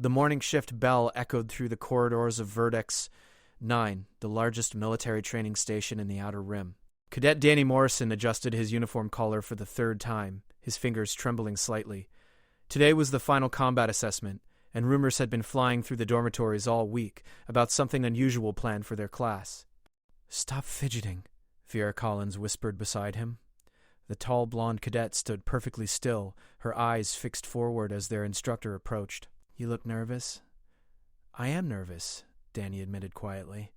The morning shift bell echoed through the corridors of Vertex 9, the largest military training station in the Outer Rim. Cadet Danny Morrison adjusted his uniform collar for the third time, his fingers trembling slightly. Today was the final combat assessment, and rumors had been flying through the dormitories all week about something unusual planned for their class. "Stop fidgeting," Vera Collins whispered beside him. The tall blonde cadet stood perfectly still, her eyes fixed forward as their instructor approached. "You look nervous?" "I am nervous," Danny admitted quietly.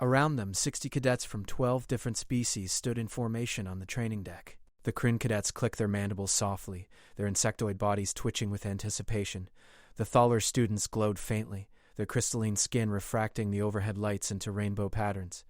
Around them, 60 cadets from 12 different species stood in formation on the training deck. The Kryn cadets clicked their mandibles softly, their insectoid bodies twitching with anticipation. The Thaler students glowed faintly, their crystalline skin refracting the overhead lights into rainbow patterns.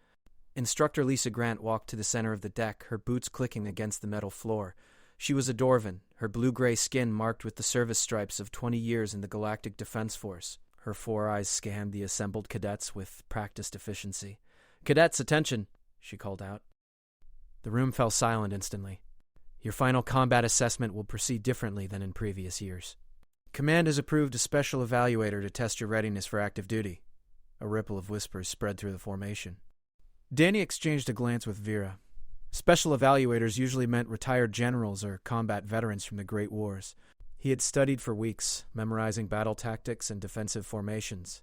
Instructor Lisa Grant walked to the center of the deck, her boots clicking against the metal floor. She was a Dorvan, her blue-gray skin marked with the service stripes of 20 years in the Galactic Defense Force. Her four eyes scanned the assembled cadets with practiced efficiency. "Cadets, attention!" she called out. The room fell silent instantly. "Your final combat assessment will proceed differently than in previous years. Command has approved a special evaluator to test your readiness for active duty." A ripple of whispers spread through the formation. Danny exchanged a glance with Vera. Special evaluators usually meant retired generals or combat veterans from the Great Wars. He had studied for weeks, memorizing battle tactics and defensive formations.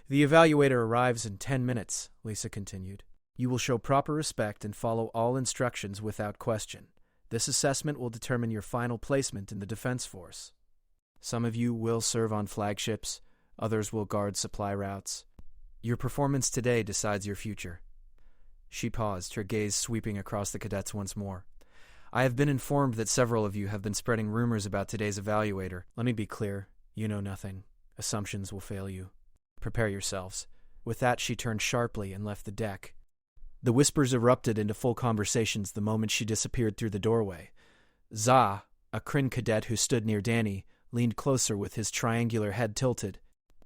"The evaluator arrives in 10 minutes, Lisa continued. "You will show proper respect and follow all instructions without question. This assessment will determine your final placement in the Defense Force. Some of you will serve on flagships, others will guard supply routes. Your performance today decides your future." She paused, her gaze sweeping across the cadets once more. "I have been informed that several of you have been spreading rumors about today's evaluator. Let me be clear, you know nothing. Assumptions will fail you. Prepare yourselves." With that, she turned sharply and left the deck. The whispers erupted into full conversations the moment she disappeared through the doorway. Za, a Kryn cadet who stood near Danny, leaned closer with his triangular head tilted.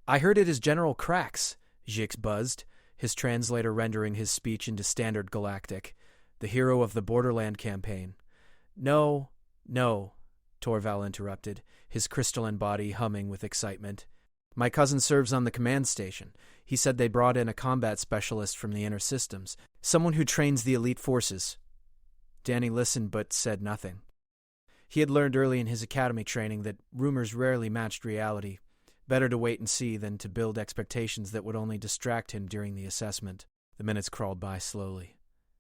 "I heard it is General Krax," Jix buzzed, his translator rendering his speech into Standard Galactic, "the hero of the Borderland campaign." No, Torval interrupted, his crystalline body humming with excitement. "My cousin serves on the command station. He said they brought in a combat specialist from the inner systems, someone who trains the elite forces." Danny listened but said nothing. He had learned early in his academy training that rumors rarely matched reality. Better to wait and see than to build expectations that would only distract him during the assessment. The minutes crawled by slowly.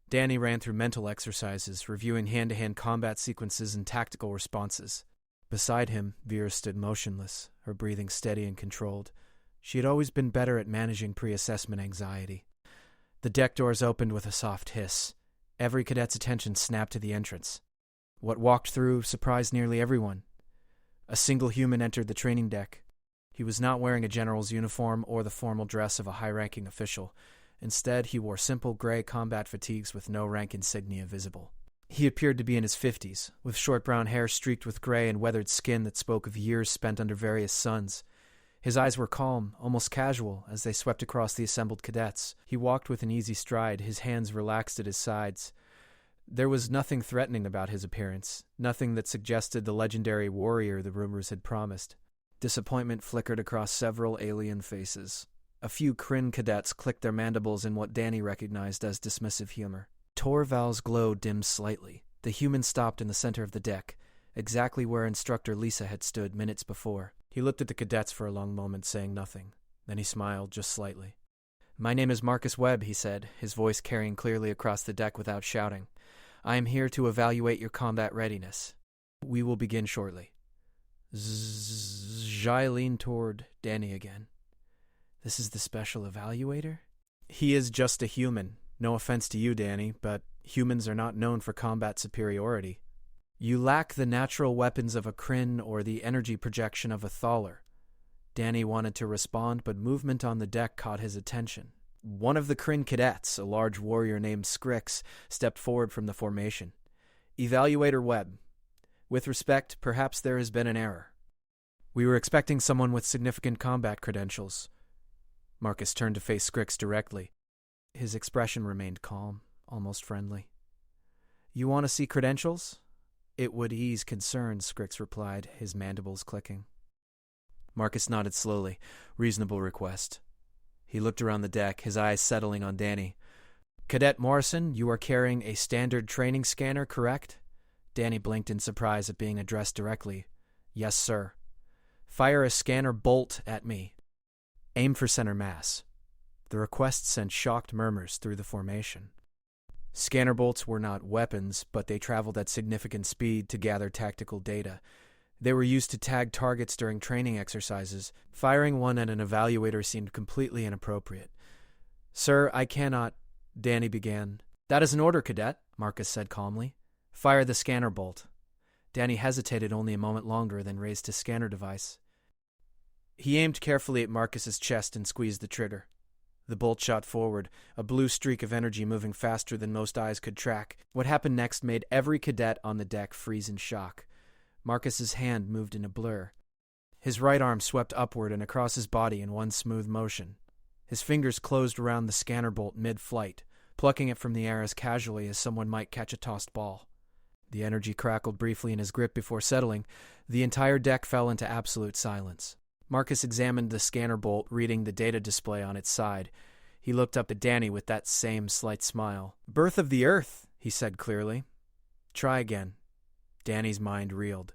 Danny ran through mental exercises, reviewing hand-to-hand combat sequences and tactical responses. Beside him, Vera stood motionless, her breathing steady and controlled. She had always been better at managing pre-assessment anxiety. The deck doors opened with a soft hiss. Every cadet's attention snapped to the entrance. What walked through surprised nearly everyone. A single human entered the training deck. He was not wearing a general's uniform or the formal dress of a high-ranking official. Instead, he wore simple gray combat fatigues with no rank insignia visible. He appeared to be in his 50s, with short brown hair streaked with gray and weathered skin that spoke of years spent under various suns. His eyes were calm, almost casual, as they swept across the assembled cadets. He walked with an easy stride, his hands relaxed at his sides. There was nothing threatening about his appearance, nothing that suggested the legendary warrior the rumors had promised. Disappointment flickered across several alien faces. A few Kryn cadets clicked their mandibles in what Danny recognized as dismissive humor. Torval's glow dimmed slightly. The human stopped in the center of the deck, exactly where Instructor Lisa had stood minutes before. He looked at the cadets for a long moment, saying nothing. Then he smiled, just slightly. "My name is Marcus Webb," he said, his voice carrying clearly across the deck without shouting. "I am here to evaluate your combat readiness. We will begin shortly." Zhai leaned toward Danny again. "This is the special evaluator?" "He is just a human. No offense to you, Danny, but humans are not known for combat superiority. You lack the natural weapons of a Kryn or the energy projection of a Thaler." Danny wanted to respond, but movement on the deck caught his attention. One of the Kryn cadets, a large warrior named Scrix, stepped forward from the formation. "Evaluator Webb, with respect, perhaps there has been an error. We were expecting someone with significant combat credentials." Marcus turned to face Scrix directly. His expression remained calm, almost friendly. "You want to see credentials?" "It would ease concerns," Scrix replied, his mandibles clicking. Marcus nodded slowly. Reasonable request. He looked around the deck, his eyes settling on Danny. Cadet Morrison, you are carrying a standard training scanner, correct? Danny blinked in surprise at being addressed directly. Yes, sir. Fire a scanner bolt at me. Aim for center mass. The request sent shocked murmurs through the formation. Scanner bolts were not weapons, but they traveled at significant speed to gather tactical data. They were used to tag targets during training exercises. Firing one at an evaluator seemed completely inappropriate. Sir, I cannot... Danny began. That is an order, Cadet, Marcus said calmly. Fire the scanner bolt. Danny hesitated only a moment longer, then raised his scanner device. He aimed carefully at Marcus's chest and squeezed the trigger. The bolt shot forward, a blue streak of energy moving faster than most eyes could track. What happened next made every cadet on the deck freeze in shock. Marcus's hand moved in a blur. His right arm swept upward and across his body in one smooth motion. His fingers closed around the scanner bolt mid-flight, plucking it from the air as casually as someone might catch a tossed ball. The energy crackled briefly in his grip before settling. The entire deck fell into absolute silence. Marcus examined the scanner bolt, reading the data display on its side. He looked up at Danny with that same slight smile. Birth of the Earth, he said clearly. Try again. Danny's mind reeled.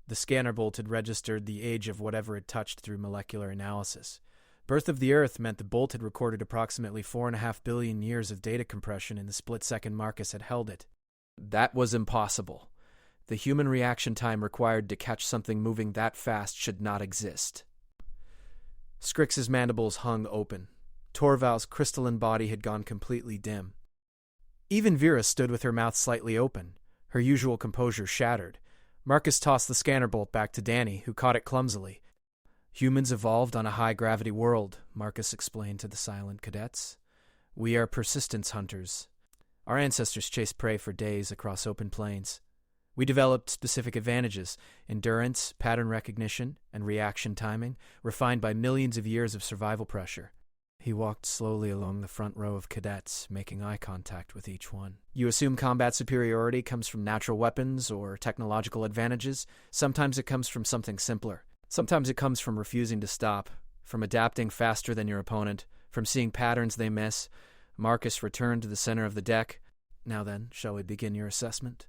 The scanner bolt had registered the age of whatever it touched through molecular analysis. Birth of the Earth meant the bolt had recorded approximately 4.5 billion years of data compression in the split second Marcus had held it. That was impossible. The human reaction time required to catch something moving that fast should not exist. Scrix's mandibles hung open. Torval's crystalline body had gone completely dim. Even Vera stood with her mouth slightly open, her usual composure shattered. Marcus tossed the scanner bolt back to Danny, who caught it clumsily. Humans evolved on a high-gravity world, Marcus explained to the silent cadets. We are persistence hunters. Our ancestors chased prey for days across open plains. We developed specific advantages, endurance, pattern recognition, and reaction timing, refined by millions of years of survival pressure. He walked slowly along the front row of cadets, making eye contact with each one. You assume combat superiority comes from natural weapons or technological advantages. Sometimes it comes from something simpler. Sometimes it comes from refusing to stop, from adapting faster than your opponent, from seeing patterns they miss. Marcus returned to the center of the deck. Now then, shall we begin your assessment?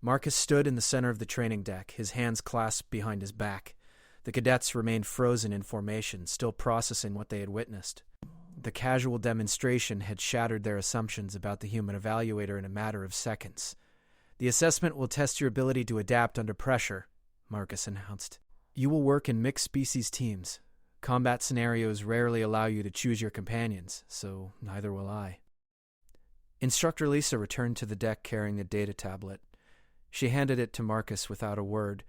Marcus stood in the center of the training deck, his hands clasped behind his back. The cadets remained frozen in formation, still processing what they had witnessed. The casual demonstration had shattered their assumptions about the human evaluator in a matter of seconds. The assessment will test your ability to adapt under pressure, Marcus announced. You will work in mixed species teams. Combat scenarios rarely allow you to choose your companions, so neither will I. Instructor Lisa returned to the deck carrying a data tablet. She handed it to Marcus without a word,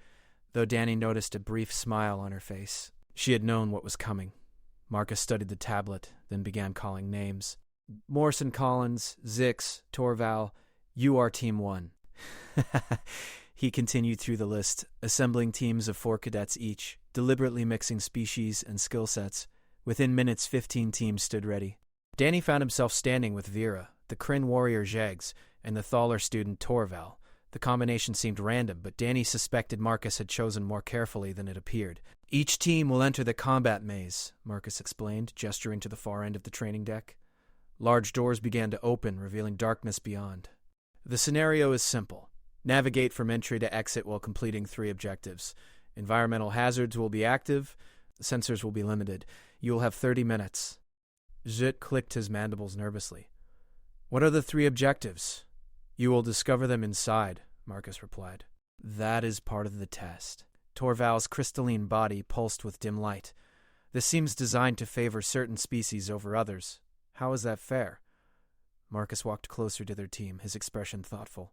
though Danny noticed a brief smile on her face. She had known what was coming. Marcus studied the tablet, then began calling names. Morrison Collins, Zix, Torval, you are Team 1. He continued through the list, assembling teams of 4 cadets each, deliberately mixing species and skill sets. Within minutes, 15 teams stood ready. Danny found himself standing with Vera, the Kryn warrior Jegs, and the Thaler student Torval. The combination seemed random, but Danny suspected Marcus had chosen more carefully than it appeared. Each team will enter the combat maze, Marcus explained, gesturing to the far end of the training deck. Large doors began to open, revealing darkness beyond. The scenario is simple. Navigate from entry to exit while completing 3 objectives. Environmental hazards will be active. Sensors will be limited. You will have 30 minutes. Zit clicked his mandibles nervously. What are the 3 objectives? You will discover them inside, Marcus replied. That is part of the test. Torval's crystalline body pulsed with dim light. This seems designed to favor certain species over others. How is that fair? Marcus walked closer to their team, his expression thoughtful.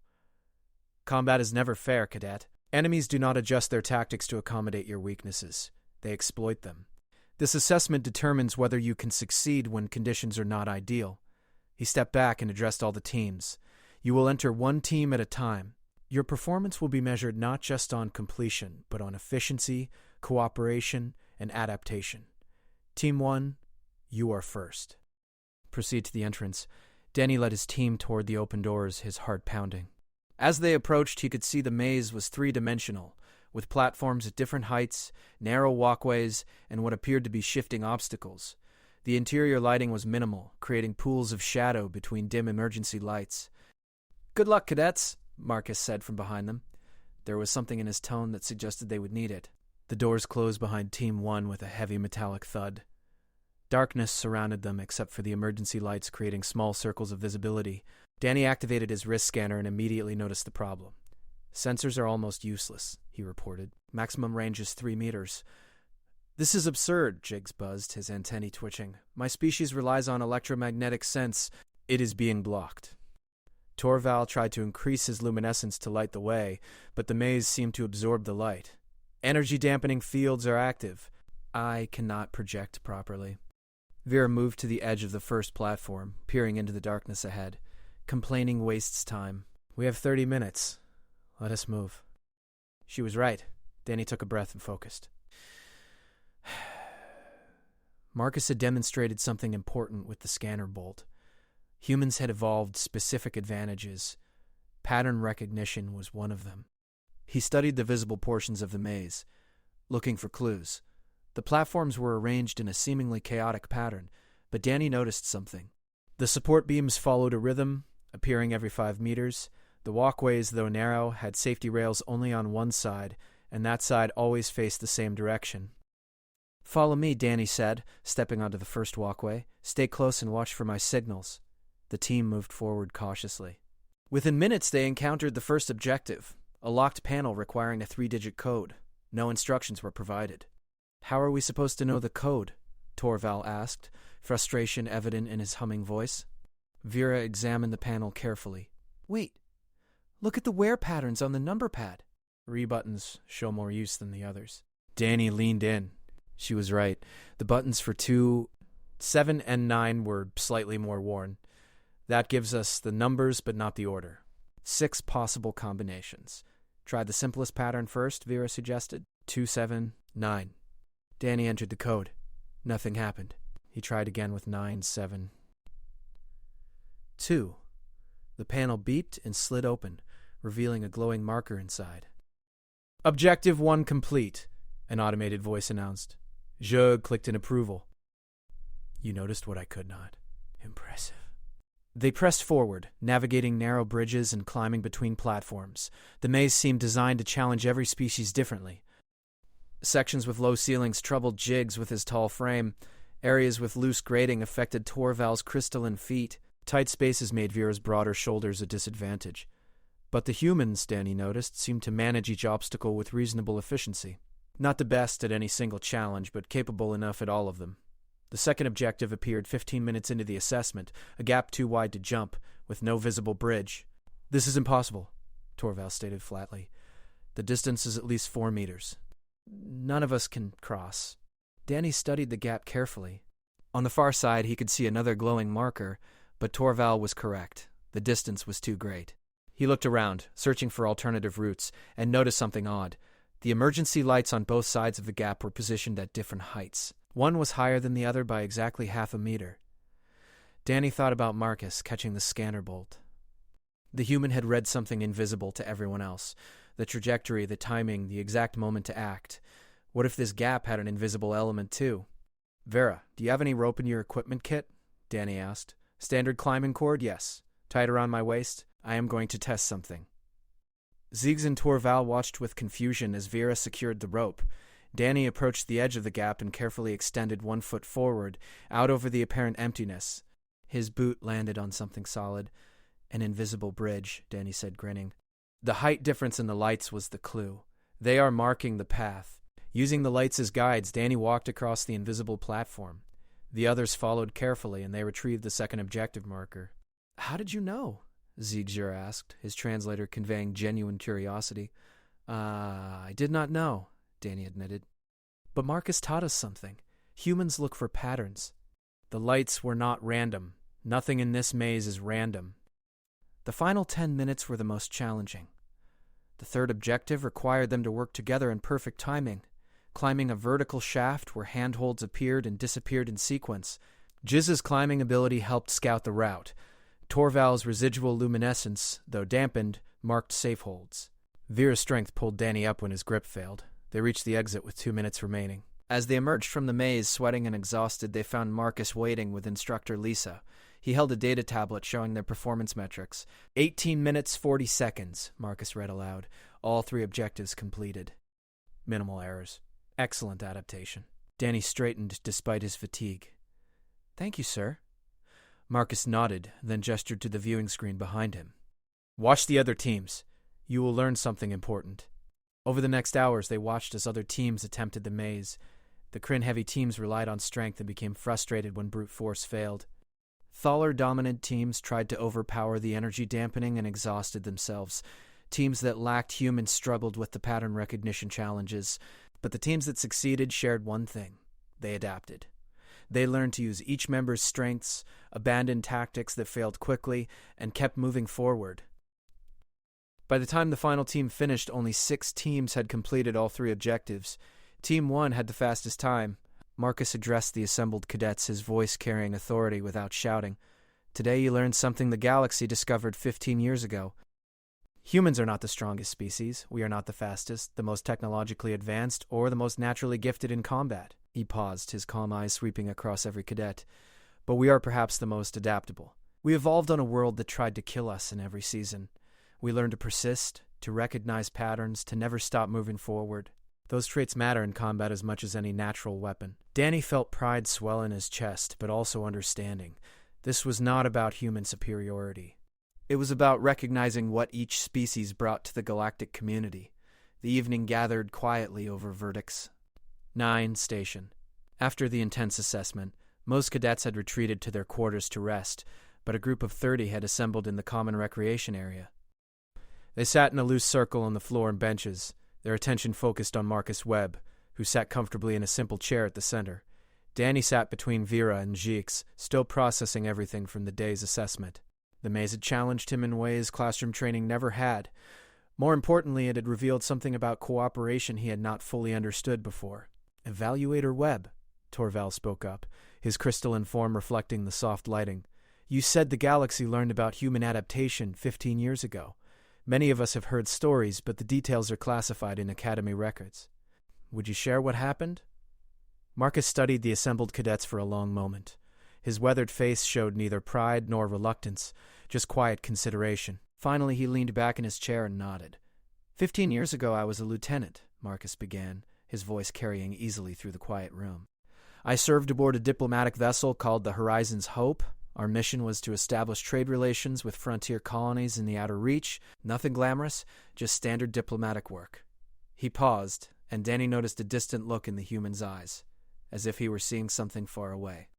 Combat is never fair, cadet. Enemies do not adjust their tactics to accommodate your weaknesses. They exploit them. This assessment determines whether you can succeed when conditions are not ideal. He stepped back and addressed all the teams. You will enter 1 team at a time. Your performance will be measured not just on completion, but on efficiency, cooperation, and adaptation. Team 1, you are first. Proceed to the entrance. Danny led his team toward the open doors, his heart pounding. As they approached, he could see the maze was 3-dimensional, with platforms at different heights, narrow walkways, and what appeared to be shifting obstacles. The interior lighting was minimal, creating pools of shadow between dim emergency lights. "Good luck, cadets," Marcus said from behind them. There was something in his tone that suggested they would need it. The doors closed behind Team 1 with a heavy metallic thud. Darkness surrounded them except for the emergency lights creating small circles of visibility. Danny activated his wrist scanner and immediately noticed the problem. "Sensors are almost useless," he reported. "Maximum range is 3 meters. "This is absurd," Jiggs buzzed, his antennae twitching. "My species relies on electromagnetic sense. It is being blocked." Torval tried to increase his luminescence to light the way, but the maze seemed to absorb the light. "Energy-dampening fields are active. I cannot project properly." Vera moved to the edge of the first platform, peering into the darkness ahead. "Complaining wastes time. We have 30 minutes. Let us move." She was right. Danny took a breath and focused. Marcus had demonstrated something important with the scanner bolt. Humans had evolved specific advantages. Pattern recognition was one of them. He studied the visible portions of the maze, looking for clues. The platforms were arranged in a seemingly chaotic pattern, but Danny noticed something. The support beams followed a rhythm, appearing every 5 meters. The walkways, though narrow, had safety rails only on one side, and that side always faced the same direction. "Follow me," Danny said, stepping onto the first walkway. "Stay close and watch for my signals." The team moved forward cautiously. Within minutes, they encountered the first objective, a locked panel requiring a 3-digit code. No instructions were provided. "How are we supposed to know the code?" Torval asked, frustration evident in his humming voice. Vera examined the panel carefully. "Wait, look at the wear patterns on the number pad." "Re-buttons show more use than the others." Danny leaned in. She was right. The buttons for 2, 7, and 9 were slightly more worn. That gives us the numbers, but not the order. 6 possible combinations. "Try the simplest pattern first," Vera suggested. 2, 7, 9. Danny entered the code. Nothing happened. He tried again with 9, 7, 2. The panel beeped and slid open, revealing a glowing marker inside. "Objective 1 complete," an automated voice announced. Jug clicked in approval. "You noticed what I could not. Impressive." They pressed forward, navigating narrow bridges and climbing between platforms. The maze seemed designed to challenge every species differently. Sections with low ceilings troubled Jiggs with his tall frame. Areas with loose grading affected Torval's crystalline feet. Tight spaces made Vera's broader shoulders a disadvantage. But the humans, Danny noticed, seemed to manage each obstacle with reasonable efficiency. Not the best at any single challenge, but capable enough at all of them. The second objective appeared 15 minutes into the assessment, a gap too wide to jump, with no visible bridge. "This is impossible," Torval stated flatly. "The distance is at least 4 meters. None of us can cross." Danny studied the gap carefully. On the far side, he could see another glowing marker, but Torval was correct. The distance was too great. He looked around, searching for alternative routes, and noticed something odd. The emergency lights on both sides of the gap were positioned at different heights. One was higher than the other by exactly half a meter. Danny thought about Marcus catching the scanner bolt. The human had read something invisible to everyone else. The trajectory, the timing, the exact moment to act. What if this gap had an invisible element too? "Vera, do you have any rope in your equipment kit?" Danny asked. "Standard climbing cord? Yes. Tied around my waist? I am going to test something." Ziggs and Torval watched with confusion as Vera secured the rope. Danny approached the edge of the gap and carefully extended 1 foot forward, out over the apparent emptiness. His boot landed on something solid. "An invisible bridge," Danny said, grinning. The height difference in the lights was the clue. They are marking the path. Using the lights as guides, Danny walked across the invisible platform. The others followed carefully, and they retrieved the second objective marker. "How did you know?" Ziegler asked, his translator conveying genuine curiosity. I did not know," Danny admitted. "But Marcus taught us something. Humans look for patterns." The lights were not random. Nothing in this maze is random. The final 10 minutes were the most challenging. The third objective required them to work together in perfect timing, climbing a vertical shaft where handholds appeared and disappeared in sequence. Jizz's climbing ability helped scout the route. Torval's residual luminescence, though dampened, marked safe holds. Vera's strength pulled Danny up when his grip failed. They reached the exit with 2 minutes remaining. As they emerged from the maze, sweating and exhausted, they found Marcus waiting with instructor Lisa. He held a data tablet showing their performance metrics. 18 minutes, 40 seconds, Marcus read aloud. All 3 objectives completed. Minimal errors. Excellent adaptation. Danny straightened despite his fatigue. Thank you, sir. Marcus nodded, then gestured to the viewing screen behind him. Watch the other teams. You will learn something important. Over the next hours, they watched as other teams attempted the maze. The Kryn-heavy teams relied on strength and became frustrated when brute force failed. Thaler-dominant teams tried to overpower the energy dampening and exhausted themselves. Teams that lacked humans struggled with the pattern recognition challenges, but the teams that succeeded shared one thing. They adapted. They learned to use each member's strengths, abandoned tactics that failed quickly, and kept moving forward. By the time the final team finished, only 6 teams had completed all 3 objectives. Team 1 had the fastest time. Marcus addressed the assembled cadets, his voice carrying authority without shouting. Today you learned something the galaxy discovered 15 years ago. Humans are not the strongest species. We are not the fastest, the most technologically advanced, or the most naturally gifted in combat. He paused, his calm eyes sweeping across every cadet. But we are perhaps the most adaptable. We evolved on a world that tried to kill us in every season. We learned to persist, to recognize patterns, to never stop moving forward. Those traits matter in combat as much as any natural weapon. Danny felt pride swell in his chest, but also understanding. This was not about human superiority. It was about recognizing what each species brought to the galactic community. The evening gathered quietly over verdicts. 9 Station. After the intense assessment, most cadets had retreated to their quarters to rest, but a group of 30 had assembled in the common recreation area. They sat in a loose circle on the floor and benches, their attention focused on Marcus Webb, who sat comfortably in a simple chair at the center. Danny sat between Vera and Jeeks, still processing everything from the day's assessment. The maze had challenged him in ways classroom training never had. More importantly, it had revealed something about cooperation he had not fully understood before. Evaluator Webb, Torval spoke up, his crystalline form reflecting the soft lighting. You said the galaxy learned about human adaptation 15 years ago. Many of us have heard stories, but the details are classified in Academy records. Would you share what happened? Marcus studied the assembled cadets for a long moment. His weathered face showed neither pride nor reluctance, just quiet consideration. Finally, he leaned back in his chair and nodded. 15 years ago, I was a lieutenant, Marcus began, his voice carrying easily through the quiet room. I served aboard a diplomatic vessel called the Horizon's Hope. Our mission was to establish trade relations with frontier colonies in the Outer Reach. Nothing glamorous, just standard diplomatic work. He paused, and Danny noticed a distant look in the human's eyes, as if he were seeing something far away.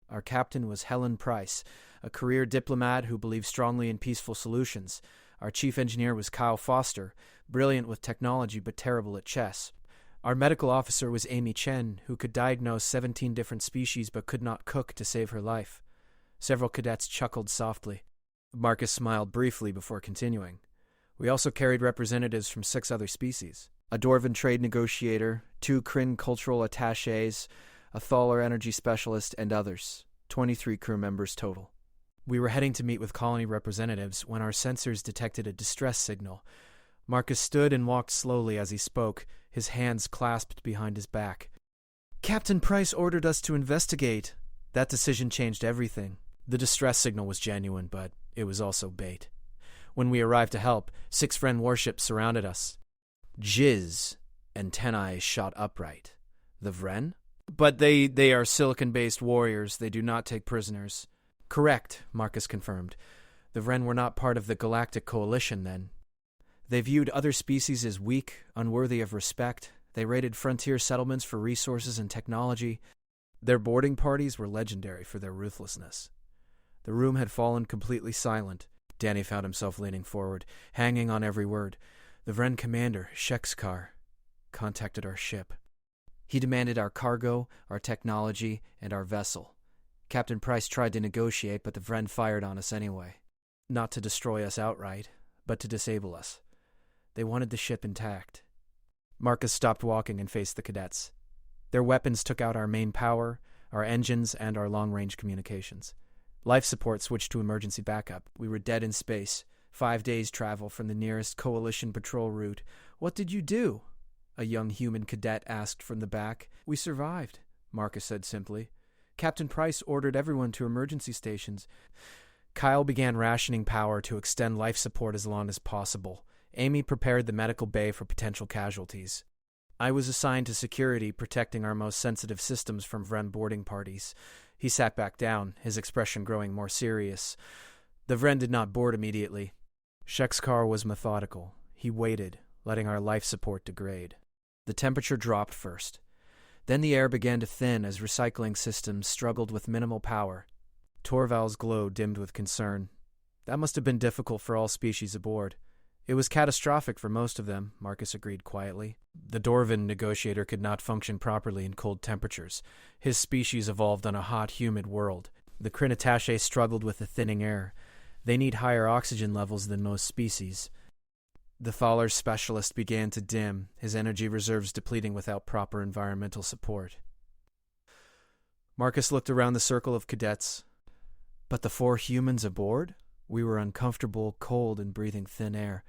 Our captain was Helen Price, a career diplomat who believed strongly in peaceful solutions. Our chief engineer was Kyle Foster, brilliant with technology but terrible at chess. Our medical officer was Amy Chen, who could diagnose 17 different species but could not cook to save her life. Several cadets chuckled softly. Marcus smiled briefly before continuing. We also carried representatives from 6 other species. A Dwarven trade negotiator, 2 Kryn cultural attachés, a Thaler energy specialist, and others. 23 crew members total. We were heading to meet with colony representatives when our sensors detected a distress signal. Marcus stood and walked slowly as he spoke, his hands clasped behind his back. Captain Price ordered us to investigate. That decision changed everything. The distress signal was genuine, but it was also bait. When we arrived to help, 6 friend warships surrounded us. Jizz, antennae shot upright. The Vren? But they are silicon-based warriors. They do not take prisoners. Correct, Marcus confirmed. The Vren were not part of the Galactic Coalition then. They viewed other species as weak, unworthy of respect. They raided frontier settlements for resources and technology. Their boarding parties were legendary for their ruthlessness. The room had fallen completely silent. Danny found himself leaning forward, hanging on every word. The Vren commander, Shekskar, contacted our ship. He demanded our cargo, our technology, and our vessel. Captain Price tried to negotiate, but the Vren fired on us anyway. Not to destroy us outright, but to disable us. They wanted the ship intact. Marcus stopped walking and faced the cadets. Their weapons took out our main power, our engines, and our long-range communications. Life support switched to emergency backup. We were dead in space, 5 days' travel from the nearest Coalition patrol route. What did you do? A young human cadet asked from the back. We survived, Marcus said simply. Captain Price ordered everyone to emergency stations. Kyle began rationing power to extend life support as long as possible. Amy prepared the medical bay for potential casualties. I was assigned to security, protecting our most sensitive systems from Vren boarding parties. He sat back down, his expression growing more serious. The Vren did not board immediately. Shekskar was methodical. He waited, letting our life support degrade. The temperature dropped first. Then the air began to thin as recycling systems struggled with minimal power. Torval's glow dimmed with concern. That must have been difficult for all species aboard. It was catastrophic for most of them, Marcus agreed quietly. The Dorvan negotiator could not function properly in cold temperatures. His species evolved on a hot, humid world. The Krinotache struggled with the thinning air. They need higher oxygen levels than most species. The Thaler's specialist began to dim, his energy reserves depleting without proper environmental support. Marcus looked around the circle of cadets. But the 4 humans aboard? We were uncomfortable, cold, and breathing thin air.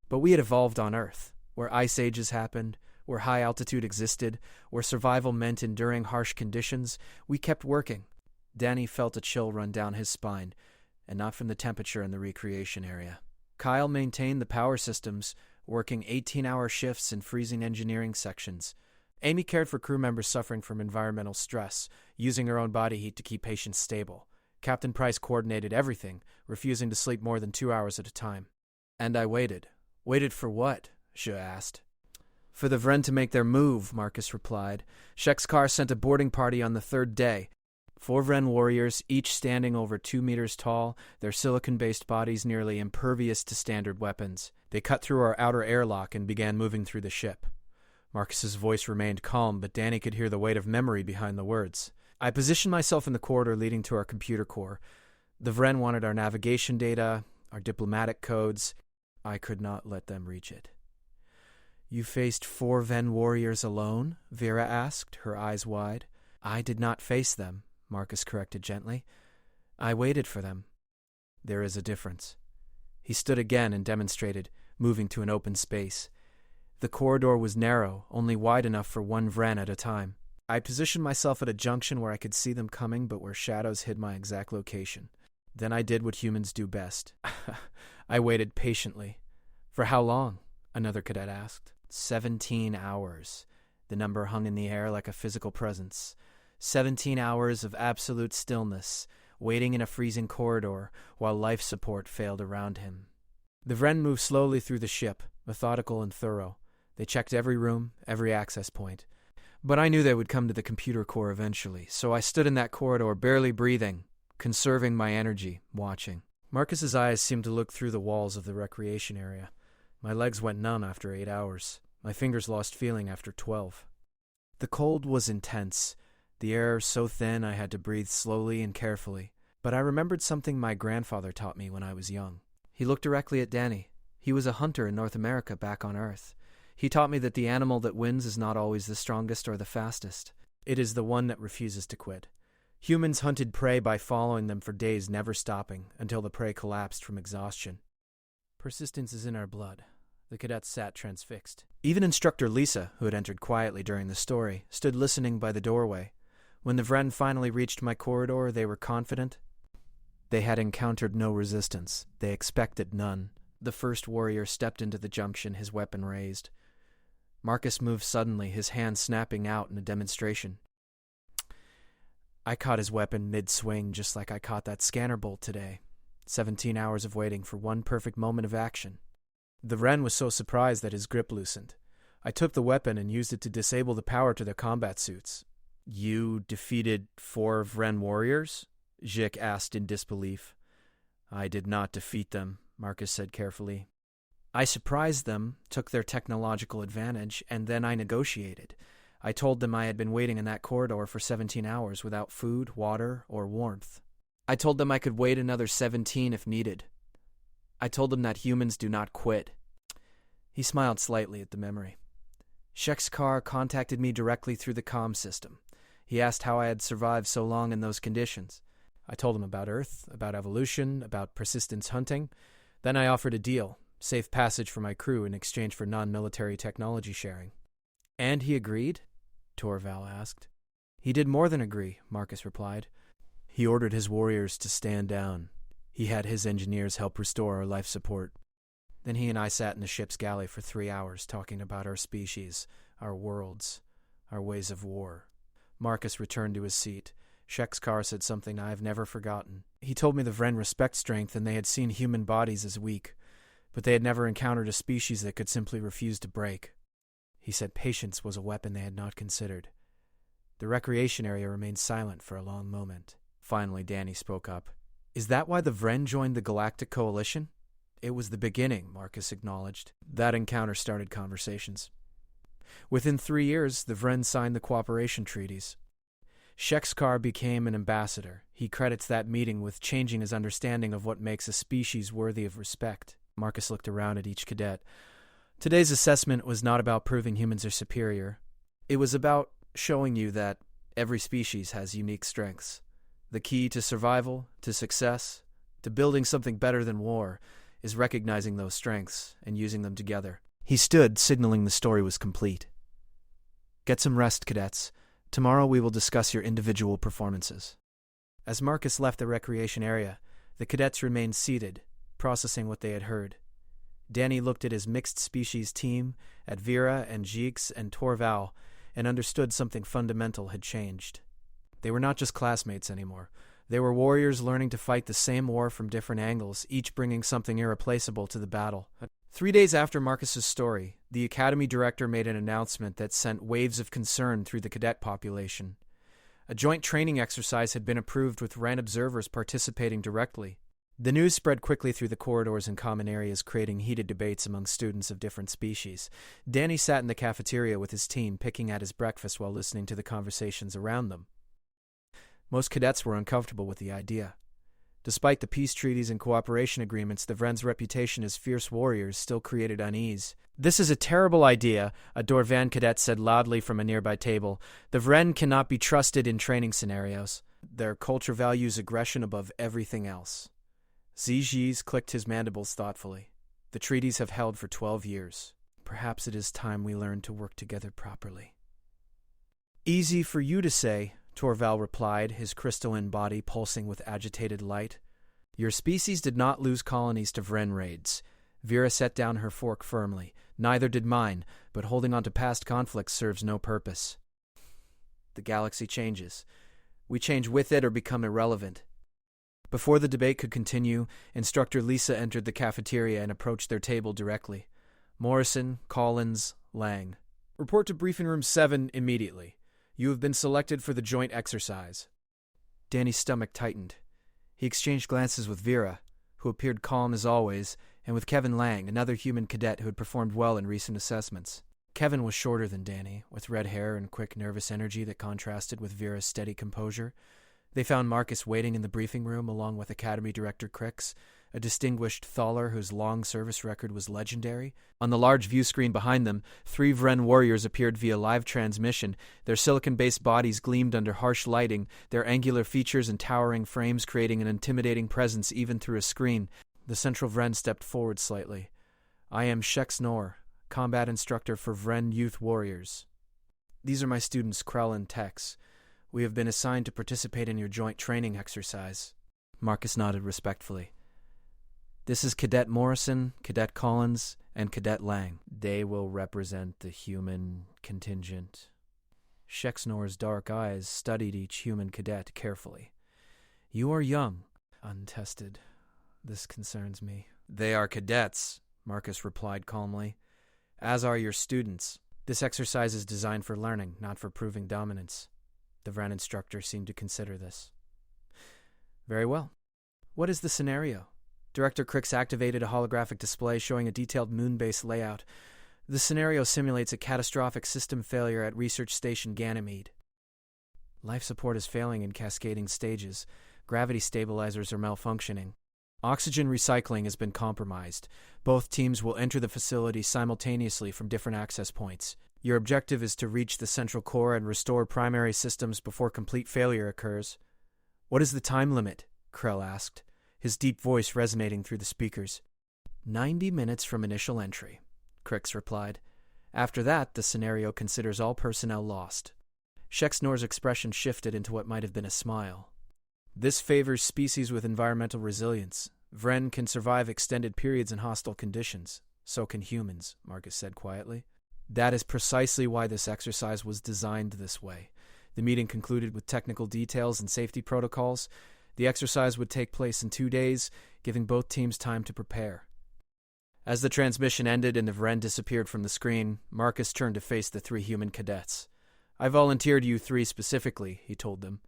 But we had evolved on Earth, where ice ages happened, where high altitude existed, where survival meant enduring harsh conditions. We kept working. Danny felt a chill run down his spine, and not from the temperature in the recreation area. Kyle maintained the power systems, working 18-hour shifts in freezing engineering sections. Amy cared for crew members suffering from environmental stress, using her own body heat to keep patients stable. Captain Price coordinated everything, refusing to sleep more than 2 hours at a time. And I waited. Waited for what? She asked. For the Vren to make their move, Marcus replied. Shekskar sent a boarding party on the 3rd day. 4 Vren warriors, each standing over 2 meters tall, their silicon-based bodies nearly impervious to standard weapons. They cut through our outer airlock and began moving through the ship. Marcus's voice remained calm, but Danny could hear the weight of memory behind the words. I positioned myself in the corridor leading to our computer core. The Vren wanted our navigation data, our diplomatic codes. I could not let them reach it. You faced 4 Ven warriors alone? Vera asked, her eyes wide. I did not face them, Marcus corrected gently. I waited for them. There is a difference. He stood again and demonstrated, moving to an open space. The corridor was narrow, only wide enough for 1 Vren at a time. I positioned myself at a junction where I could see them coming, but where shadows hid my exact location. Then I did what humans do best. I waited patiently. For how long? Another cadet asked. 17 hours. The number hung in the air like a physical presence. 17 hours of absolute stillness, waiting in a freezing corridor while life support failed around him. The Vren moved slowly through the ship, methodical and thorough. They checked every room, every access point. But I knew they would come to the computer core eventually, so I stood in that corridor barely breathing, conserving my energy, watching. Marcus's eyes seemed to look through the walls of the recreation area. My legs went numb after 8 hours. My fingers lost feeling after 12. The cold was intense. The air so thin I had to breathe slowly and carefully. But I remembered something my grandfather taught me when I was young. He looked directly at Danny. He was a hunter in North America back on Earth. He taught me that the animal that wins is not always the strongest or the fastest. It is the one that refuses to quit. Humans hunted prey by following them for days, never stopping, until the prey collapsed from exhaustion. Persistence is in our blood. The cadets sat transfixed. Even Instructor Lisa, who had entered quietly during the story, stood listening by the doorway. When the Vren finally reached my corridor, they were confident. They had encountered no resistance. They expected none. The first warrior stepped into the junction, his weapon raised. Marcus moved suddenly, his hand snapping out in a demonstration. I caught his weapon mid-swing, just like I caught that scanner bolt today. 17 hours of waiting for one perfect moment of action. The Vren was so surprised that his grip loosened. I took the weapon and used it to disable the power to their combat suits. You defeated 4 Vren warriors? Jik asked in disbelief. I did not defeat them, Marcus said carefully. I surprised them, took their technological advantage, and then I negotiated. I told them I had been waiting in that corridor for 17 hours without food, water, or warmth. I told them I could wait another 17 if needed. I told them that humans do not quit. He smiled slightly at the memory. Shekskar contacted me directly through the comm system. He asked how I had survived so long in those conditions. I told him about Earth, about evolution, about persistence hunting. Then I offered a deal, safe passage for my crew in exchange for non-military technology sharing. And he agreed? Torval asked. He did more than agree, Marcus replied. He ordered his warriors to stand down. He had his engineers help restore our life support. Then he and I sat in the ship's galley for 3 hours talking about our species, our worlds, our ways of war. Marcus returned to his seat. Shekskar said something I have never forgotten. He told me the Vren respect strength and they had seen human bodies as weak, but they had never encountered a species that could simply refuse to break. He said patience was a weapon they had not considered. The recreation area remained silent for a long moment. Finally, Danny spoke up. Is that why the Vren joined the Galactic Coalition? It was the beginning, Marcus acknowledged. That encounter started conversations. Within 3 years, the Vren signed the cooperation treaties. Shekskar became an ambassador. He credits that meeting with changing his understanding of what makes a species worthy of respect. Marcus looked around at each cadet. Today's assessment was not about proving humans are superior. It was about showing you that every species has unique strengths. The key to survival, to success, to building something better than war, is recognizing those strengths and using them together. He stood, signaling the story was complete. Get some rest, cadets. Tomorrow we will discuss your individual performances. As Marcus left the recreation area, the cadets remained seated, processing what they had heard. Danny looked at his mixed-species team, at Vera and Jeeks and Torval, and understood something fundamental had changed. They were not just classmates anymore. They were warriors learning to fight the same war from different angles, each bringing something irreplaceable to the battle. 3 days after Marcus's story, the Academy director made an announcement that sent waves of concern through the cadet population. A joint training exercise had been approved with Wren observers participating directly. The news spread quickly through the corridors and common areas, creating heated debates among students of different species. Danny sat in the cafeteria with his team, picking at his breakfast while listening to the conversations around them. Most cadets were uncomfortable with the idea. Despite the peace treaties and cooperation agreements, the Vren's reputation as fierce warriors still created unease. This is a terrible idea, a Dorvan cadet said loudly from a nearby table. The Vren cannot be trusted in training scenarios. Their culture values aggression above everything else. Zijis clicked his mandibles thoughtfully. The treaties have held for 12 years. Perhaps it is time we learn to work together properly. Easy for you to say, Torval replied, his crystalline body pulsing with agitated light. Your species did not lose colonies to Vren raids. Vera set down her fork firmly. Neither did mine, but holding on to past conflicts serves no purpose. The galaxy changes. We change with it or become irrelevant. Before the debate could continue, Instructor Lisa entered the cafeteria and approached their table directly. Morrison, Collins, Lang. Report to Briefing Room 7 immediately. You have been selected for the joint exercise. Danny's stomach tightened. He exchanged glances with Vera, who appeared calm as always, and with Kevin Lang, another human cadet who had performed well in recent assessments. Kevin was shorter than Danny, with red hair and quick nervous energy that contrasted with Vera's steady composure. They found Marcus waiting in the briefing room along with Academy Director Crix, a distinguished Thaler whose long service record was legendary. On the large view screen behind them, 3 Vren warriors appeared via live transmission. Their silicon-based bodies gleamed under harsh lighting, their angular features and towering frames creating an intimidating presence even through a screen. The central Vren stepped forward slightly. I am Shekskar, combat instructor for Vren Youth Warriors. These are my students, Krell and Tex. We have been assigned to participate in your joint training exercise. Marcus nodded respectfully. This is Cadet Morrison, Cadet Collins, and Cadet Lang. They will represent the human contingent. Sheksnor's dark eyes studied each human cadet carefully. You are young, untested. This concerns me. They are cadets, Marcus replied calmly. As are your students. This exercise is designed for learning, not for proving dominance. The Vren instructor seemed to consider this. Very well. What is the scenario? Director Crix activated a holographic display showing a detailed moon-based layout. The scenario simulates a catastrophic system failure at Research Station Ganymede. Life support is failing in cascading stages. Gravity stabilizers are malfunctioning. Oxygen recycling has been compromised. Both teams will enter the facility simultaneously from different access points. Your objective is to reach the central core and restore primary systems before complete failure occurs. What is the time limit? Krell asked, his deep voice resonating through the speakers. 90 minutes from initial entry, Crix replied. After that, the scenario considers all personnel lost. Shexnor's expression shifted into what might have been a smile. This favors species with environmental resilience. Vren can survive extended periods in hostile conditions. So can humans, Marcus said quietly. That is precisely why this exercise was designed this way. The meeting concluded with technical details and safety protocols. The exercise would take place in 2 days, giving both teams time to prepare. As the transmission ended and the Vren disappeared from the screen, Marcus turned to face the 3 human cadets. I volunteered you 3 specifically, he told them.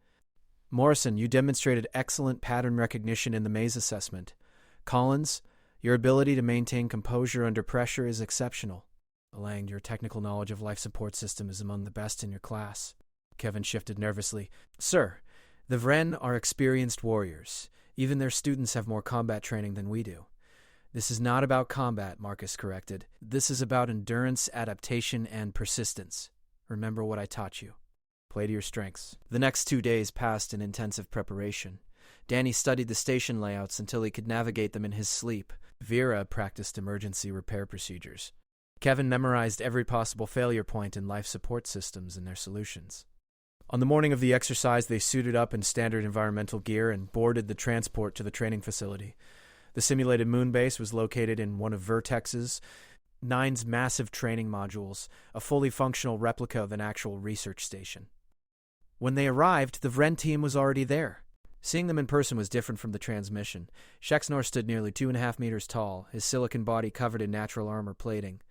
Morrison, you demonstrated excellent pattern recognition in the maze assessment. Collins, your ability to maintain composure under pressure is exceptional. Lang, your technical knowledge of life support system is among the best in your class. Kevin shifted nervously. Sir, the Vren are experienced warriors. Even their students have more combat training than we do. This is not about combat, Marcus corrected. This is about endurance, adaptation, and persistence. Remember what I taught you. Play to your strengths. The next 2 days passed in intensive preparation. Danny studied the station layouts until he could navigate them in his sleep. Vera practiced emergency repair procedures. Kevin memorized every possible failure point in life support systems and their solutions. On the morning of the exercise, they suited up in standard environmental gear and boarded the transport to the training facility. The simulated moon base was located in one of Vertex's, 9's massive training modules, a fully functional replica of an actual research station. When they arrived, the Vren team was already there. Seeing them in person was different from the transmission. Shexnor stood nearly 2.5 meters tall, his silicon body covered in natural armor plating.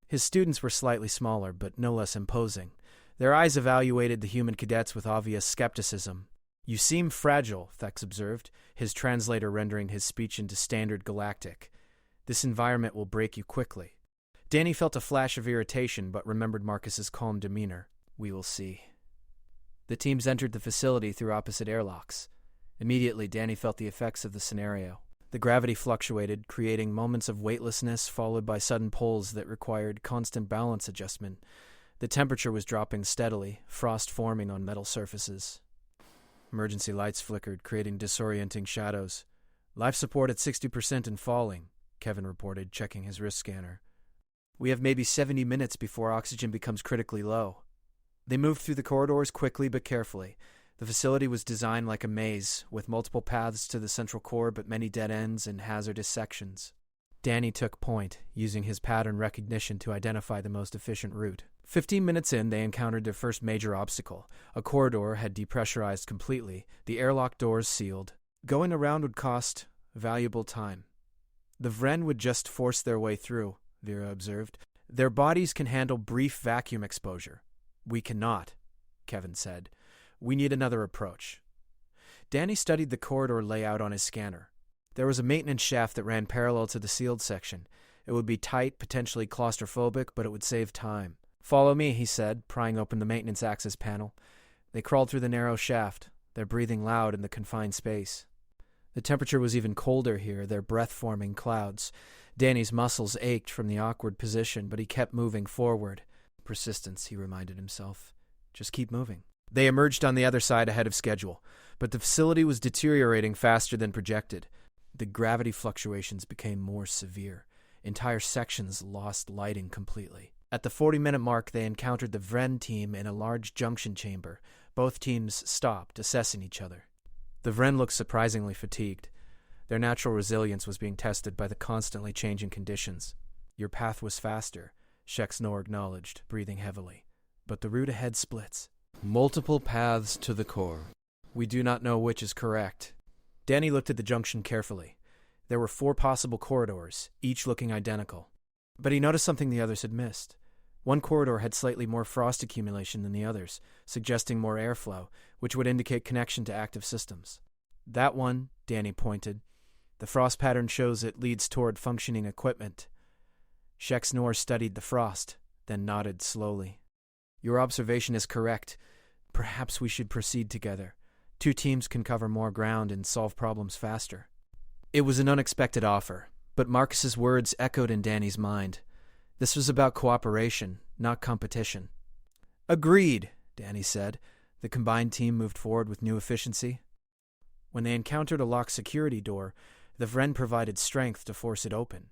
His students were slightly smaller, but no less imposing. Their eyes evaluated the human cadets with obvious skepticism. You seem fragile, Thex observed, his translator rendering his speech into standard Galactic. This environment will break you quickly. Danny felt a flash of irritation, but remembered Marcus's calm demeanor. We will see. The teams entered the facility through opposite airlocks. Immediately, Danny felt the effects of the scenario. The gravity fluctuated, creating moments of weightlessness followed by sudden pulls that required constant balance adjustment. The temperature was dropping steadily, frost forming on metal surfaces. Emergency lights flickered, creating disorienting shadows. Life support at 60% and falling, Kevin reported, checking his wrist scanner. We have maybe 70 minutes before oxygen becomes critically low. They moved through the corridors quickly but carefully. The facility was designed like a maze, with multiple paths to the central core but many dead ends and hazardous sections. Danny took point, using his pattern recognition to identify the most efficient route. 15 minutes in, they encountered their first major obstacle. A corridor had depressurized completely, the airlock doors sealed. Going around would cost valuable time. The Vren would just force their way through, Vera observed. Their bodies can handle brief vacuum exposure. We cannot, Kevin said. We need another approach. Danny studied the corridor layout on his scanner. There was a maintenance shaft that ran parallel to the sealed section. It would be tight, potentially claustrophobic, but it would save time. Follow me, he said, prying open the maintenance access panel. They crawled through the narrow shaft, their breathing loud in the confined space. The temperature was even colder here, their breath forming clouds. Danny's muscles ached from the awkward position, but he kept moving forward. Persistence, he reminded himself. Just keep moving. They emerged on the other side ahead of schedule, but the facility was deteriorating faster than projected. The gravity fluctuations became more severe. Entire sections lost lighting completely. At the 40-minute mark, they encountered the Vren team in a large junction chamber. Both teams stopped, assessing each other. The Vren looked surprisingly fatigued. Their natural resilience was being tested by the constantly changing conditions. Your path was faster, Shexnor acknowledged, breathing heavily. But the route ahead splits. Multiple paths to the core. We do not know which is correct. Danny looked at the junction carefully. There were 4 possible corridors, each looking identical. But he noticed something the others had missed. One corridor had slightly more frost accumulation than the others, suggesting more airflow, which would indicate connection to active systems. That one, Danny pointed. The frost pattern shows it leads toward functioning equipment. Shexnor studied the frost, then nodded slowly. Your observation is correct. Perhaps we should proceed together. 2 teams can cover more ground and solve problems faster. It was an unexpected offer, but Marcus's words echoed in Danny's mind. This was about cooperation, not competition. Agreed, Danny said. The combined team moved forward with new efficiency. When they encountered a locked security door, the Vren provided strength to force it open.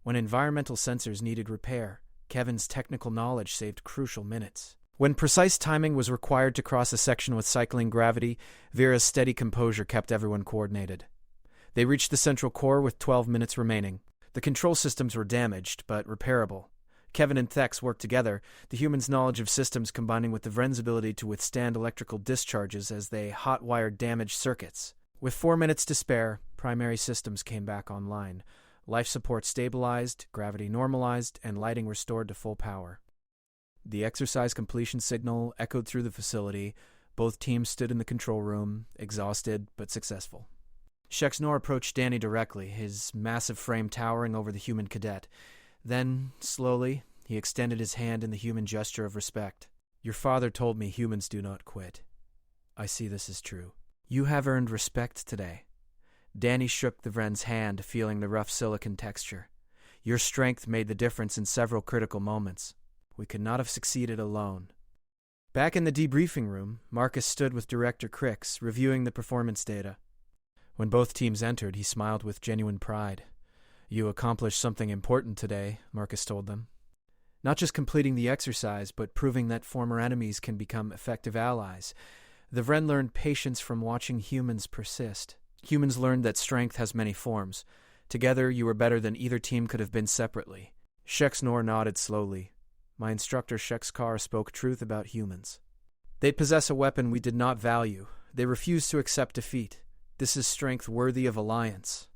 When environmental sensors needed repair, Kevin's technical knowledge saved crucial minutes. When precise timing was required to cross a section with cycling gravity, Vera's steady composure kept everyone coordinated. They reached the central core with 12 minutes remaining. The control systems were damaged, but repairable. Kevin and Thex worked together, the humans' knowledge of systems combining with the Vren's ability to withstand electrical discharges as they hot-wired damaged circuits. With 4 minutes to spare, primary systems came back online. Life support stabilized, gravity normalized, and lighting restored to full power. The exercise completion signal echoed through the facility. Both teams stood in the control room, exhausted but successful. Shexnor approached Danny directly, his massive frame towering over the human cadet. Then, slowly, he extended his hand in the human gesture of respect. "Your father told me humans do not quit. I see this as true. You have earned respect today." Danny shook the Vren's hand, feeling the rough silicon texture. "Your strength made the difference in several critical moments. We could not have succeeded alone." Back in the debriefing room, Marcus stood with Director Crix, reviewing the performance data. When both teams entered, he smiled with genuine pride. "You accomplished something important today," Marcus told them. "Not just completing the exercise, but proving that former enemies can become effective allies. The Vren learned patience from watching humans persist. Humans learned that strength has many forms. Together, you were better than either team could have been separately." Shexnor nodded slowly. "My instructor Shexkar spoke truth about humans. They possess a weapon we did not value. They refuse to accept defeat. This is strength worthy of alliance."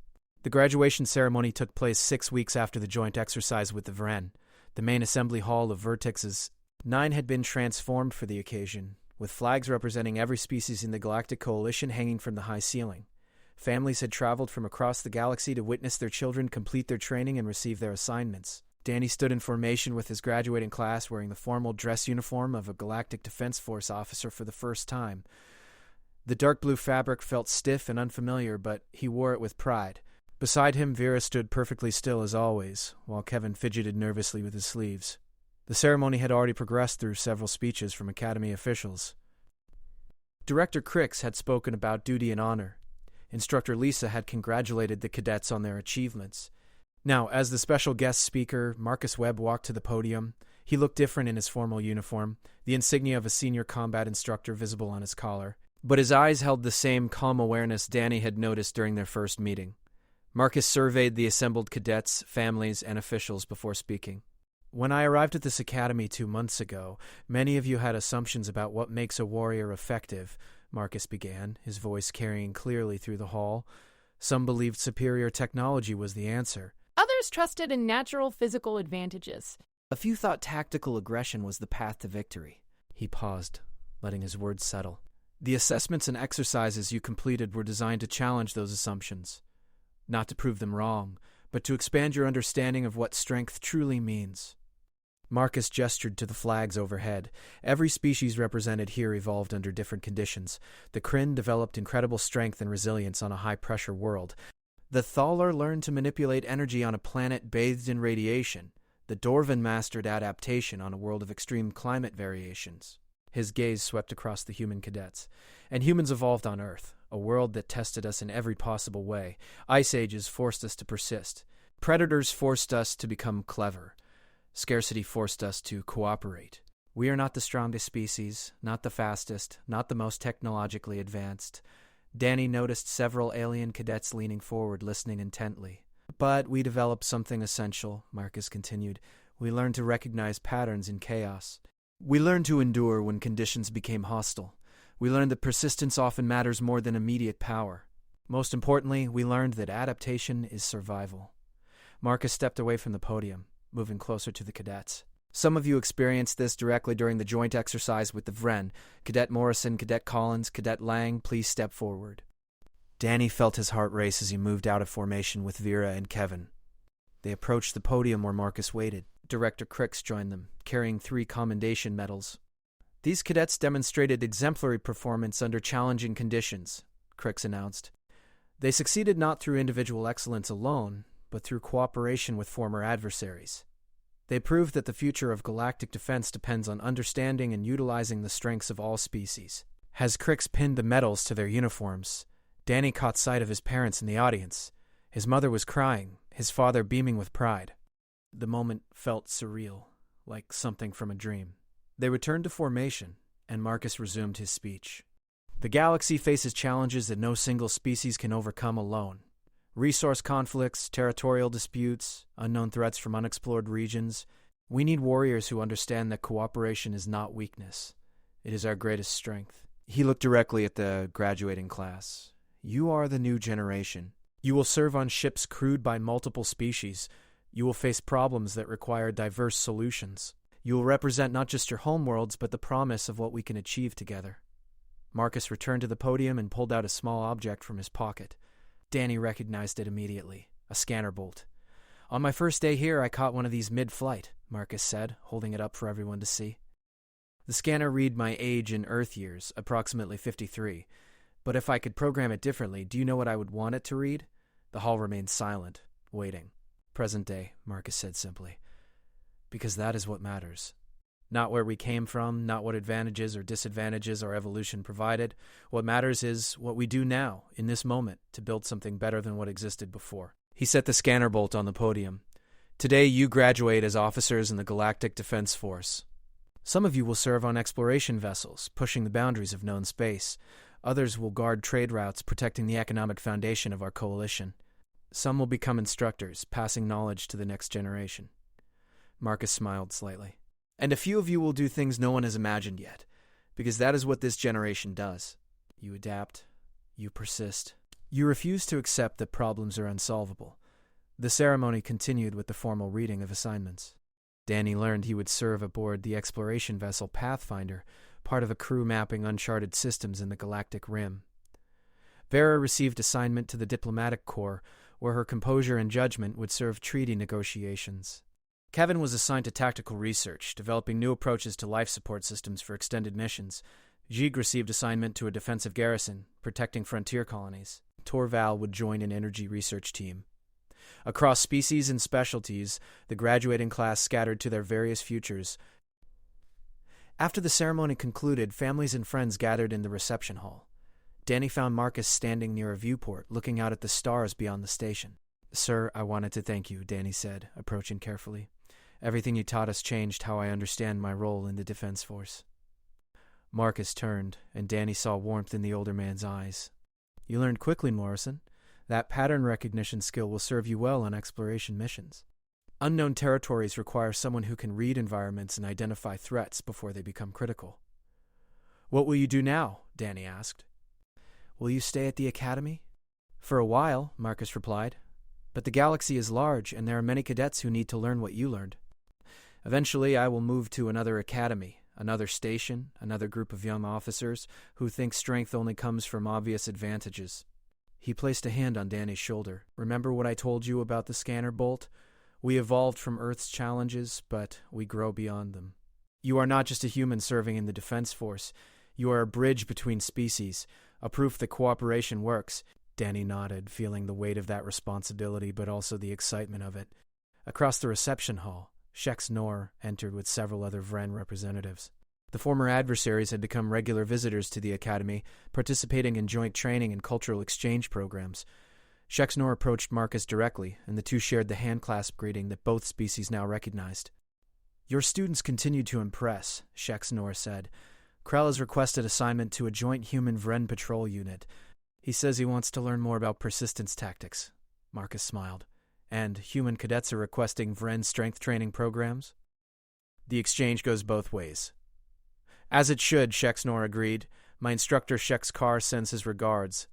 The graduation ceremony took place 6 weeks after the joint exercise with the Vren. The main assembly hall of Vertex's 9 had been transformed for the occasion, with flags representing every species in the Galactic Coalition hanging from the high ceiling. Families had traveled from across the galaxy to witness their children complete their training and receive their assignments. Danny stood in formation with his graduating class wearing the formal dress uniform of a Galactic Defense Force officer for the first time. The dark blue fabric felt stiff and unfamiliar, but he wore it with pride. Beside him, Vera stood perfectly still as always, while Kevin fidgeted nervously with his sleeves. The ceremony had already progressed through several speeches from Academy officials. Director Crix had spoken about duty and honor. Instructor Lisa had congratulated the cadets on their achievements. Now, as the special guest speaker, Marcus Webb walked to the podium. He looked different in his formal uniform, the insignia of a senior combat instructor visible on his collar. But his eyes held the same calm awareness Danny had noticed during their first meeting. Marcus surveyed the assembled cadets, families, and officials before speaking. "When I arrived at this academy 2 months ago, many of you had assumptions about what makes a warrior effective," Marcus began, his voice carrying clearly through the hall. "Some believed superior technology was the answer. Others trusted in natural physical advantages. A few thought tactical aggression was the path to victory." He paused, letting his words settle. "The assessments and exercises you completed were designed to challenge those assumptions. Not to prove them wrong, but to expand your understanding of what strength truly means." Marcus gestured to the flags overhead. Every species represented here evolved under different conditions. The Kryn developed incredible strength and resilience on a high-pressure world. The Thaler learned to manipulate energy on a planet bathed in radiation. The Dorvan mastered adaptation on a world of extreme climate variations. His gaze swept across the human cadets. "And humans evolved on Earth, a world that tested us in every possible way. Ice ages forced us to persist. Predators forced us to become clever. Scarcity forced us to cooperate. We are not the strongest species, not the fastest, not the most technologically advanced." Danny noticed several alien cadets leaning forward, listening intently. "But we developed something essential," Marcus continued. "We learned to recognize patterns in chaos. We learned to endure when conditions became hostile. We learned that persistence often matters more than immediate power. Most importantly, we learned that adaptation is survival." Marcus stepped away from the podium, moving closer to the cadets. "Some of you experienced this directly during the joint exercise with the Vren. Cadet Morrison, Cadet Collins, Cadet Lang, please step forward." Danny felt his heart race as he moved out of formation with Vera and Kevin. They approached the podium where Marcus waited. Director Crix joined them, carrying 3 commendation medals. "These cadets demonstrated exemplary performance under challenging conditions," Crix announced. "They succeeded not through individual excellence alone, but through cooperation with former adversaries. They proved that the future of galactic defense depends on understanding and utilizing the strengths of all species." As Crix pinned the medals to their uniforms, Danny caught sight of his parents in the audience. His mother was crying, his father beaming with pride. The moment felt surreal, like something from a dream. They returned to formation, and Marcus resumed his speech. The galaxy faces challenges that no single species can overcome alone. Resource conflicts, territorial disputes, unknown threats from unexplored regions. We need warriors who understand that cooperation is not weakness. It is our greatest strength. He looked directly at the graduating class. You are the new generation. You will serve on ships crewed by multiple species. You will face problems that require diverse solutions. You will represent not just your homeworlds, but the promise of what we can achieve together. Marcus returned to the podium and pulled out a small object from his pocket. Danny recognized it immediately, a scanner bolt. On my first day here, I caught one of these mid-flight, Marcus said, holding it up for everyone to see. The scanner read my age in Earth years, approximately 53. But if I could program it differently, do you know what I would want it to read? The hall remained silent, waiting. Present day, Marcus said simply. Because that is what matters. Not where we came from, not what advantages or disadvantages our evolution provided. What matters is what we do now, in this moment, to build something better than what existed before. He set the scanner bolt on the podium. Today you graduate as officers in the Galactic Defense Force. Some of you will serve on exploration vessels, pushing the boundaries of known space. Others will guard trade routes, protecting the economic foundation of our coalition. Some will become instructors, passing knowledge to the next generation. Marcus smiled slightly. And a few of you will do things no one has imagined yet, because that is what this generation does. You adapt. You persist. You refuse to accept that problems are unsolvable. The ceremony continued with the formal reading of assignments. Danny learned he would serve aboard the exploration vessel Pathfinder, part of a crew mapping uncharted systems in the Galactic Rim. Vera received assignment to the Diplomatic Corps, where her composure and judgment would serve treaty negotiations. Kevin was assigned to tactical research, developing new approaches to life support systems for extended missions. Jig received assignment to a defensive garrison, protecting frontier colonies. Torval would join an energy research team. Across species and specialties, the graduating class scattered to their various futures. After the ceremony concluded, families and friends gathered in the reception hall. Danny found Marcus standing near a viewport, looking out at the stars beyond the station. Sir, I wanted to thank you, Danny said, approaching carefully. Everything you taught us changed how I understand my role in the Defense Force. Marcus turned, and Danny saw warmth in the older man's eyes. You learned quickly, Morrison. That pattern recognition skill will serve you well on exploration missions. Unknown territories require someone who can read environments and identify threats before they become critical. What will you do now? Danny asked. Will you stay at the academy? For a while, Marcus replied. But the galaxy is large, and there are many cadets who need to learn what you learned. Eventually, I will move to another academy, another station, another group of young officers who think strength only comes from obvious advantages. He placed a hand on Danny's shoulder. Remember what I told you about the scanner bolt? We evolved from Earth's challenges, but we grow beyond them. You are not just a human serving in the Defense Force. You are a bridge between species, a proof that cooperation works. Danny nodded, feeling the weight of that responsibility, but also the excitement of it. Across the reception hall, Shex Nor entered with several other Vren representatives. The former adversaries had become regular visitors to the academy, participating in joint training and cultural exchange programs. Shex Nor approached Marcus directly, and the two shared the handclasp greeting that both species now recognized. Your students continue to impress, Shex Nor said. Krell has requested assignment to a joint human Vren patrol unit. He says he wants to learn more about persistence tactics. Marcus smiled. And human cadets are requesting Vren strength training programs? The exchange goes both ways. As it should, Shex Nor agreed. My instructor Shex Carr sends his regards.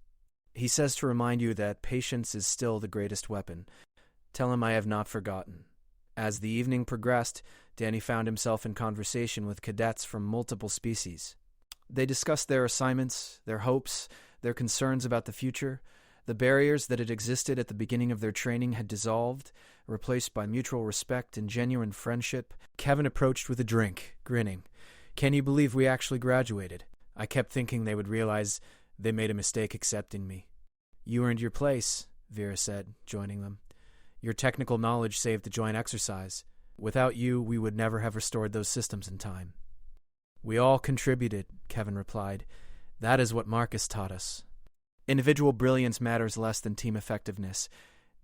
He says to remind you that patience is still the greatest weapon. Tell him I have not forgotten. As the evening progressed, Danny found himself in conversation with cadets from multiple species. They discussed their assignments, their hopes, their concerns about the future. The barriers that had existed at the beginning of their training had dissolved, replaced by mutual respect and genuine friendship. Kevin approached with a drink, grinning. Can you believe we actually graduated? I kept thinking they would realize they made a mistake accepting me. You earned your place, Vera said, joining them. Your technical knowledge saved the joint exercise. Without you, we would never have restored those systems in time. We all contributed, Kevin replied. That is what Marcus taught us. Individual brilliance matters less than team effectiveness.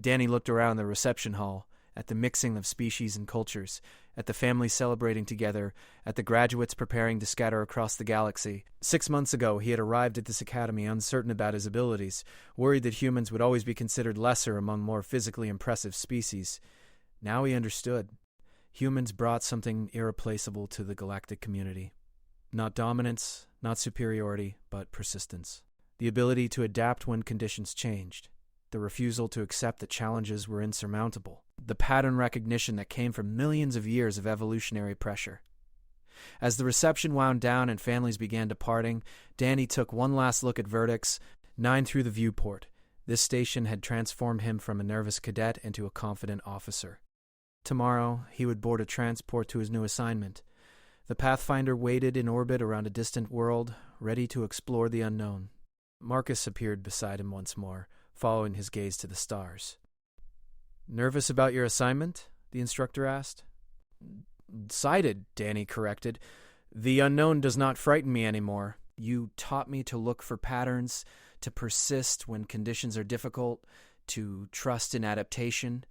Danny looked around the reception hall. at the mixing of species and cultures, at the families celebrating together, at the graduates preparing to scatter across the galaxy. 6 months ago, he had arrived at this academy uncertain about his abilities, worried that humans would always be considered lesser among more physically impressive species. Now he understood. Humans brought something irreplaceable to the galactic community. Not dominance, not superiority, but persistence. The ability to adapt when conditions changed. The refusal to accept that challenges were insurmountable. The pattern recognition that came from millions of years of evolutionary pressure. As the reception wound down and families began departing, Danny took one last look at Vertex 9 through the viewport. This station had transformed him from a nervous cadet into a confident officer. Tomorrow, he would board a transport to his new assignment. The Pathfinder waited in orbit around a distant world, ready to explore the unknown. Marcus appeared beside him once more, following his gaze to the stars. "Nervous about your assignment?" the instructor asked. "Excited," Danny corrected. "The unknown does not frighten me anymore. You taught me to look for patterns, to persist when conditions are difficult, to trust in adaptation."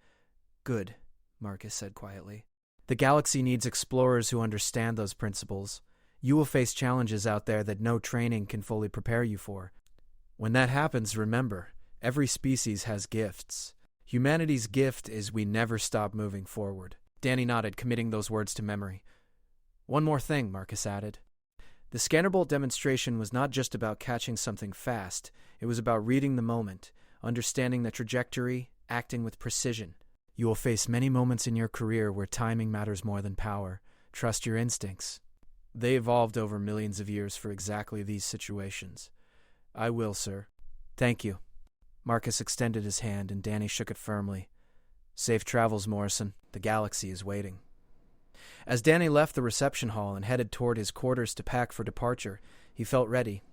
"Good," Marcus said quietly. "The galaxy needs explorers who understand those principles. You will face challenges out there that no training can fully prepare you for. When that happens, remember, every species has gifts. Humanity's gift is we never stop moving forward." Danny nodded, committing those words to memory. "One more thing," Marcus added. The Scannerbolt demonstration was not just about catching something fast. It was about reading the moment, understanding the trajectory, acting with precision. You will face many moments in your career where timing matters more than power. Trust your instincts. They evolved over millions of years for exactly these situations. "I will, sir." "Thank you." Marcus extended his hand, and Danny shook it firmly. "Safe travels, Morrison. The galaxy is waiting." As Danny left the reception hall and headed toward his quarters to pack for departure, he felt ready.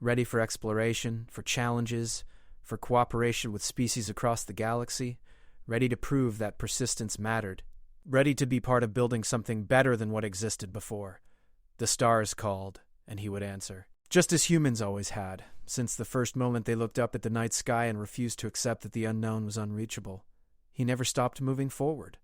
Ready for exploration, for challenges, for cooperation with species across the galaxy. Ready to prove that persistence mattered. Ready to be part of building something better than what existed before. The stars called, and he would answer. Just as humans always had, since the first moment they looked up at the night sky and refused to accept that the unknown was unreachable. He never stopped moving forward.